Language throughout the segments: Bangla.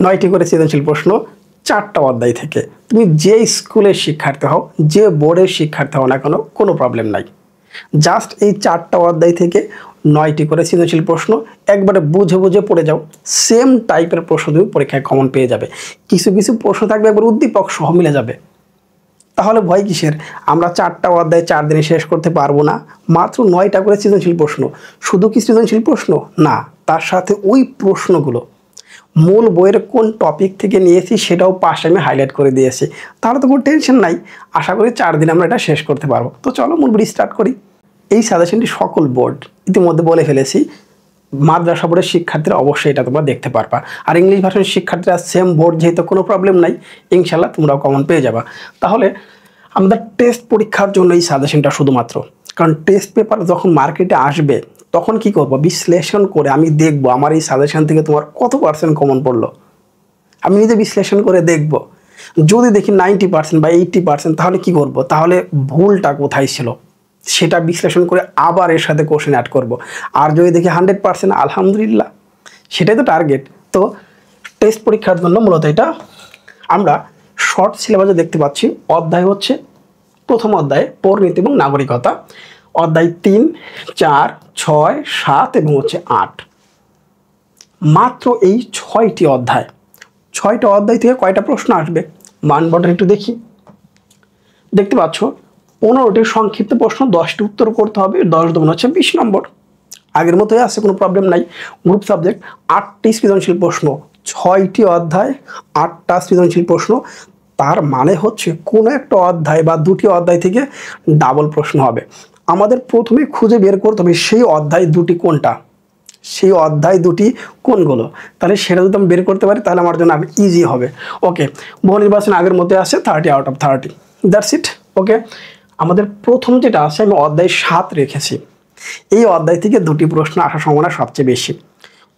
9টি করে সৃজনশীল প্রশ্ন 4টা অধ্যায় থেকে। তুমি যে স্কুলের শিক্ষার্থী হও, যে বোর্ডের শিক্ষার্থী হও না কেন, কোনো প্রবলেম নাই। জাস্ট এই 4টা অধ্যায় থেকে 9টি করে সৃজনশীল প্রশ্ন একবারে বুঝে বুঝে পড়ে যাও। সেম টাইপের প্রশ্ন তুমি পরীক্ষায় কমন পেয়ে যাবে। কিছু কিছু প্রশ্ন থাকবে একবার উদ্দীপক সহ মিলে যাবে। তাহলে ভয় কিসের? আমরা 4টা অধ্যায় 4 দিনে শেষ করতে পারবো না। মাত্র 9টা করে সৃজনশীল প্রশ্ন। শুধু কি সৃজনশীল প্রশ্ন না, তার সাথে ওই প্রশ্নগুলো মূল বইয়ের কোন টপিক থেকে নিয়েছি সেটাও পাশে আমি হাইলাইট করে দিয়েছি। তাহলে তো কোনো টেনশন নাই। আশা করি 4 দিনে আমরা এটা শেষ করতে পারবো। তো চলো মূল বই স্টার্ট করি। এই সাজেশনটি সকল বোর্ড ইতিমধ্যে বলে ফেলেছি। মাদ্রাসা বোর্ডের শিক্ষার্থীরা অবশ্যই এটা তোমরা দেখতে পারবা। আর ইংলিশ ভাষার শিক্ষার্থীরা সেম বোর্ড, যেহেতু কোনো প্রবলেম নাই, ইনশাল্লাহ তোমরাও কমন পেয়ে যাবা। তাহলে আমাদের টেস্ট পরীক্ষার জন্য এই সাজেশনটা শুধুমাত্র, কারণ টেস্ট পেপার যখন মার্কেটে আসবে তখন কি করব, বিশ্লেষণ করে আমি দেখব আমার এই সাজেশন থেকে তোমার কত পার্সেন্ট কমন পড়লো। আমি নিজে বিশ্লেষণ করে দেখব। যদি দেখি 90% বা 80%, তাহলে কি করব, তাহলে ভুলটা কোথায় ছিল সেটা বিশ্লেষণ করে আবার এর সাথে কোশ্চেন অ্যাড করব। আর যদি দেখি 100%, আলহামদুলিল্লাহ, সেটাই তো টার্গেট। তো টেস্ট পরীক্ষার জন্য মূলত এটা আমরা শর্ট সিলেবাসে দেখতে পাচ্ছি। অধ্যায় হচ্ছে প্রথম অধ্যায়ে পরিণতি এবং নাগরিকতা, অধ্যায় 3, 4, 6, 7 এবং হচ্ছে 8। মাত্র এই 6টি অধ্যায়। 6টা অধ্যায় থেকে কয়টা প্রশ্ন আসবে মানবন্টন একটু দেখি। দেখতে পাচ্ছ 15টি সংক্ষিপ্ত প্রশ্ন, 10টি উত্তর করতে হবে। 10 দুগুণ হচ্ছে 20 নম্বর। আগের মতোই আছে, কোনো প্রবলেম নাই। গ্রুপ সাবজেক্ট 8টি সৃজনশীল প্রশ্ন, 6টি অধ্যায়, 8টা সৃজনশীল প্রশ্ন। তার মানে হচ্ছে কোনো একটা অধ্যায় বা 2টি অধ্যায় থেকে ডাবল প্রশ্ন হবে। আমাদের প্রথমে খুঁজে বের করতে হবে সেই অধ্যায় 2টি কোনটা, সেই অধ্যায় 2টি কোনগুলো। তাহলে সেটা যদি আমি বের করতে পারি তাহলে আমার জন্য আর ইজি হবে। ওকে, বহু নির্বাচন আগের মধ্যে আছে 30 আউট অফ 30, দ্যাটস ইট। ওকে, আমাদের প্রথম যেটা আছে আমি অধ্যায় 7 রেখেছি। এই অধ্যায় থেকে 2টি প্রশ্ন আসার সম্ভাবনা সবচেয়ে বেশি।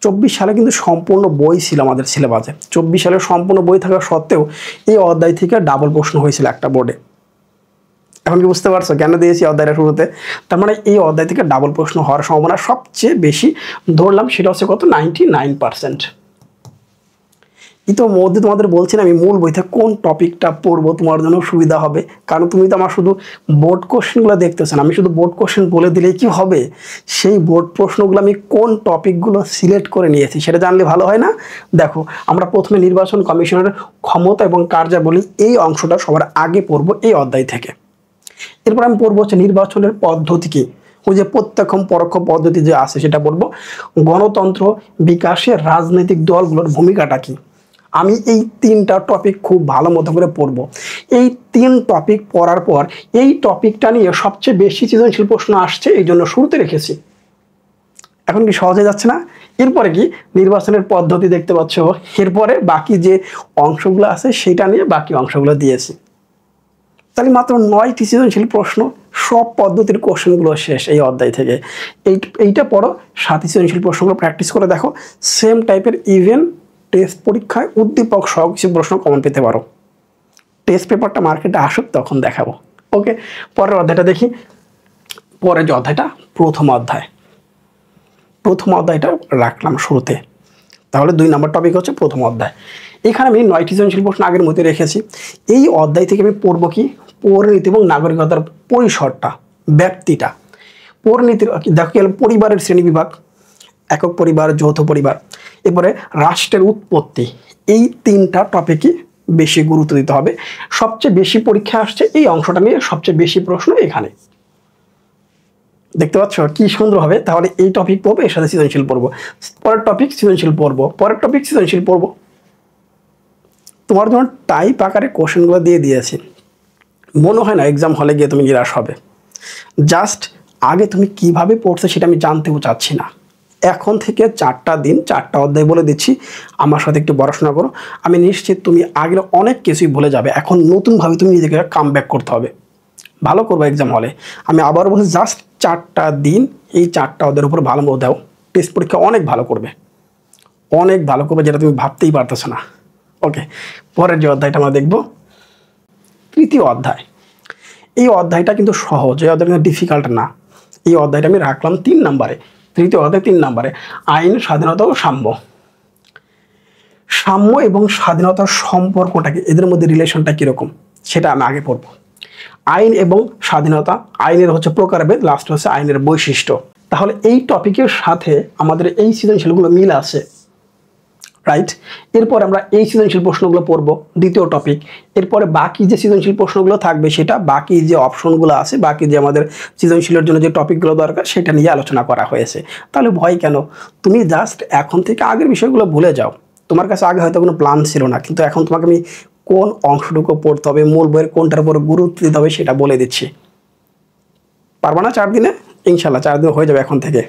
24 সালে কিন্তু সম্পূর্ণ বই ছিল আমাদের সিলেবাসে। 24 সালে সম্পূর্ণ বই থাকা সত্ত্বেও এই অধ্যায় থেকে ডাবল প্রশ্ন হয়েছিল একটা বোর্ডে। এখন কি বুঝতে পারছো কেন দিয়েছি অধ্যায়টা শুরুতে? তার মানে এই অধ্যায় থেকে ডাবল প্রশ্ন হওয়ার সম্ভাবনা সবচেয়ে বেশি ধরলাম। সেটা হচ্ছে কত, 99%। ইতিমধ্যে তোমাদের বলছি না আমি মূল বইতে কোন টপিকটা পড়বো তোমার জন্য সুবিধা হবে। কারণ তুমি তো আমার শুধু বোর্ড কোশ্চেনগুলো দেখতেছো না। আমি শুধু বোর্ড কোশ্চেন বলে দিলেই কি হবে, সেই বোর্ড প্রশ্নগুলো আমি কোন টপিকগুলো সিলেক্ট করে নিয়েছি সেটা জানলে ভালো হয় না? দেখো, আমরা প্রথমে নির্বাচন কমিশনের ক্ষমতা এবং কার্যাবলী, এই অংশটা সবার আগে পড়বো এই অধ্যায় থেকে। এরপর আমি পড়বো হচ্ছে নির্বাচনের পদ্ধতি কি, ওই যে প্রত্যক্ষ পরোক্ষ পদ্ধতি যে আছে সেটা পড়বো। গণতন্ত্র বিকাশে রাজনৈতিক দলগুলোর ভূমিকাটা কি। আমি এই 3টা টপিক খুব ভালো মতো করে পড়বো। এই 3 টপিক পড়ার পর এই টপিকটা নিয়ে সবচেয়ে বেশি সৃজনশীল প্রশ্ন আসছে, এই জন্য শুরুতে রেখেছি। এখন কি সহজে যাচ্ছে না? এরপরে কি নির্বাচনের পদ্ধতি দেখতে পাচ্ছ। এরপরে বাকি যে অংশগুলো আছে সেটা নিয়ে বাকি অংশগুলো দিয়েছি। তাহলে মাত্র 9টি সৃজনশীল প্রশ্ন, সব পদ্ধতির কোশ্চেনগুলো শেষ এই অধ্যায় থেকে। এইটা পড়ো, 7টি সৃজনশীল প্রশ্নগুলো প্র্যাকটিস করে দেখো। সেম টাইপের ইভেন টেস্ট পরীক্ষায় উদ্দীপক সহ কিছু প্রশ্ন কমন পেতে পারো। টেস্ট পেপারটা মার্কেটে আসুক তখন দেখাবো। ওকে, পরের অধ্যায়টা দেখি। পরের যে অধ্যায়টা প্রথম অধ্যায়, প্রথম অধ্যায়টা রাখলাম শুরুতে। তাহলে 2 নম্বর টপিক হচ্ছে প্রথম অধ্যায়। এখানে আমি 9টি সৃজনশীল প্রশ্ন আগের মধ্যে রেখেছি। এই অধ্যায় থেকে আমি পড়বো কি, পরিণতি এবং নাগরিকতার পরিসরটা, ব্যাপ্তিটা। পরিণতির দেখো গেল পরিবারের শ্রেণীবিভাগ, একক পরিবার, যৌথ পরিবার। এরপরে রাষ্ট্রের উৎপত্তি। এই 3টা টপিকই বেশি গুরুত্ব দিতে হবে। সবচেয়ে বেশি পরীক্ষা আসছে এই অংশটা নিয়ে, সবচেয়ে বেশি প্রশ্ন এখানে। দেখতে পাচ্ছ কি সুন্দর হবে। তাহলে এই টপিক পড়বো, এর সাথে সৃজনশীল পড়বো। পরের টপিক সৃজনশীল পড়বো, পরের টপিক সৃজনশীল পড়বো। তোমার জন্য টাইপ আকারে কোশ্চেনগুলো দিয়ে দিয়েছি। মনে হয় না এক্সাম হলে গিয়ে তুমি নিরাশ হবে। জাস্ট আগে তুমি কিভাবে পড়ছো সেটা আমি জানতেও চাচ্ছি না। এখন থেকে 4টা দিন 4টা অধ্যায় বলে দিচ্ছি, আমার সাথে একটু পড়াশোনা করো। আমি নিশ্চিত তুমি আগের অনেক কিছুই ভুলে যাবে। এখন নতুনভাবে তুমি নিজেকে কাম ব্যাক করতে হবে, ভালো করবো এক্সাম হলে। আমি আবারও বলছি, জাস্ট 4টা দিন এই 4টা অধ্যায়ের উপর ভালো মতো দাও। টেস্ট পরীক্ষা অনেক ভালো করবে, অনেক ভালো করবে, যেটা তুমি ভাবতেই পারতেছো না। ওকে, পরের যে অধ্যায়টা আমরা দেখব, তৃতীয় অধ্যায়। এই অধ্যায়টা কিন্তু সহজ, এই অধ্যায়টা কিন্তু ডিফিকাল্ট না। এই অধ্যায়টা আমি রাখলাম 3 নম্বরে। তৃতীয় অধ্যায় 3 নম্বরে, আইন, স্বাধীনতা ও সাম্য। সাম্য এবং স্বাধীনতার সম্পর্কটাকে, এদের মধ্যে রিলেশনটা কীরকম সেটা আমি আগে পড়ব। আইন এবং স্বাধীনতা, আইনের হচ্ছে প্রকারভেদ, লাস্ট হচ্ছে আইনের বৈশিষ্ট্য। তাহলে এই টপিকের সাথে আমাদের এই সৃজনশীলগুলো মিল আছে, রাইট। এরপর আমরা এই সৃজনশীল প্রশ্নগুলো পড়ব, দ্বিতীয় টপিক। এরপরে বাকি যে সৃজনশীল প্রশ্নগুলো থাকবে সেটা, বাকি যে অপশনগুলো আছে, বাকি যে আমাদের সৃজনশীলের জন্য যে টপিকগুলো দরকার সেটা নিয়ে আলোচনা করা হয়েছে। তাহলে ভয় কেন? তুমি জাস্ট এখন থেকে আগের বিষয়গুলো ভুলে যাও। তোমার কাছে আগে হয়তো কোনো প্ল্যান ছিল না, কিন্তু এখন তোমাকে আমি কোন অংশটুকু পড়তে হবে, মূল বইয়ের কোনটার উপর গুরুত্ব দিতে হবে সেটা বলে দিচ্ছি। পারবা না 4 দিনে? ইনশাল্লাহ 4 দিন হয়ে যাবে এখন থেকে।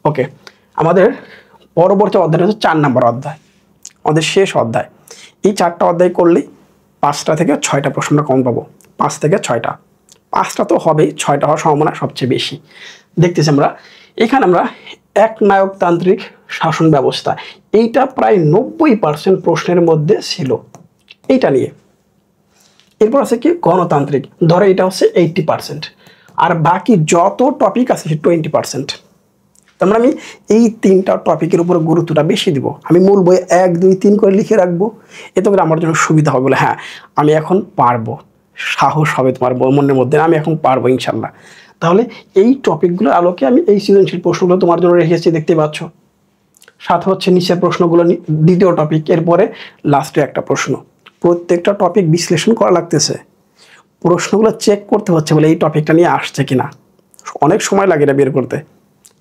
ওকে, আমাদের পরবর্তী অধ্যায়টা হচ্ছে 4 নম্বর অধ্যায়, আমাদের শেষ অধ্যায়। এই 4টা অধ্যায় করলেই 5টা থেকে 6টা প্রশ্ন আমরা কম পাবো। 5 থেকে 6টা, 5টা তো হবেই, 6টা হওয়ার সম্ভাবনা সবচেয়ে বেশি। দেখতেছি আমরা এখানে আমরা একনায়কতান্ত্রিক শাসন ব্যবস্থা, এইটা প্রায় 90% প্রশ্নের মধ্যে ছিল এইটা নিয়ে। এরপর আছে কি গণতান্ত্রিক, ধরো এটা হচ্ছে 80%, আর বাকি যত টপিক আছে সে 20%। তার মানে আমি এই 3টা টপিকের উপরে গুরুত্বটা বেশি দিব। আমি মূল বই 1, 2, 3 করে লিখে রাখবো, এতে করে আমার জন্য সুবিধা হবে, বলে হ্যাঁ আমি এখন পারবো, সাহস হবে তোমার মনের মধ্যে, আমি এখন পারবো ইনশাল্লাহ। তাহলে এই টপিকগুলোর আলোকে আমি এই সৃজনশীল প্রশ্নগুলো তোমার জন্য রেখেছি, দেখতে পাচ্ছ। সাথে হচ্ছে নিচের প্রশ্নগুলো দ্বিতীয় টপিক, এরপরে লাস্টে একটা প্রশ্ন। প্রত্যেকটা টপিক বিশ্লেষণ করা লাগতেছে, প্রশ্নগুলো চেক করতে হচ্ছে বলে এই টপিকটা নিয়ে আসছে কিনা। অনেক সময় লাগে এটা বের করতে,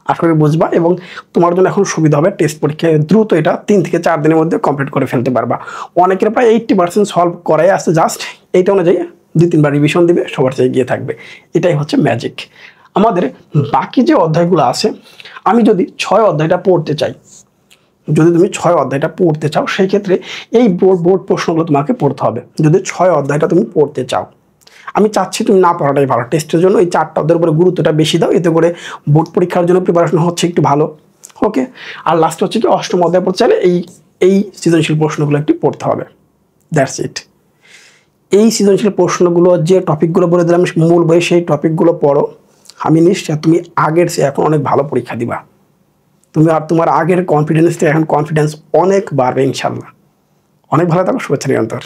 আশা করি বুঝবা, এবং তোমার জন্য এখন সুবিধা হবে। টেস্ট পরীক্ষায় দ্রুত এটা 3 থেকে 4 দিনের মধ্যে কমপ্লিট করে ফেলতে পারবা। অনেকের প্রায় 80% সলভ করাই আসছে, জাস্ট এইটা অনুযায়ী 2-3 বার রিভিশন দিবে, সবার চেয়ে এগিয়ে থাকবে। এটাই হচ্ছে ম্যাজিক। আমাদের বাকি যে অধ্যায়গুলো আছে, আমি যদি 6 অধ্যায়টা পড়তে চাই, যদি তুমি 6 অধ্যায়টা পড়তে চাও, সেই ক্ষেত্রে এই বোর্ড প্রশ্নগুলো তোমাকে পড়তে হবে। যদি 6 অধ্যায়টা তুমি পড়তে চাও, আমি চাচ্ছি তুমি না পড়াটাই ভালো। টেস্টের জন্য এই 4টা অধ্যায়ের উপরে গুরুত্বটা বেশি দাও, এতে করে বোর্ড পরীক্ষার জন্য প্রিপারেশন হচ্ছে একটু ভালো। ওকে, আর লাস্ট হচ্ছে কি 8ম অধ্যায় পড়তে চাইলে এই সৃজনশীল প্রশ্নগুলো একটু পড়তে হবে। That's it. এই সৃজনশীল প্রশ্নগুলো যে টপিকগুলো বলে দিলাম মূল বই, সেই টপিকগুলো পড়ো। আমি নিশ্চয় তুমি আগের চেয়ে এখন অনেক ভালো পরীক্ষা দিবা। তুমি আর তোমার আগের কনফিডেন্স থেকে এখন কনফিডেন্স অনেক বাড়বে ইনশাল্লাহ। অনেক ভালো থাকো, শুভেচ্ছা নিরন্তর।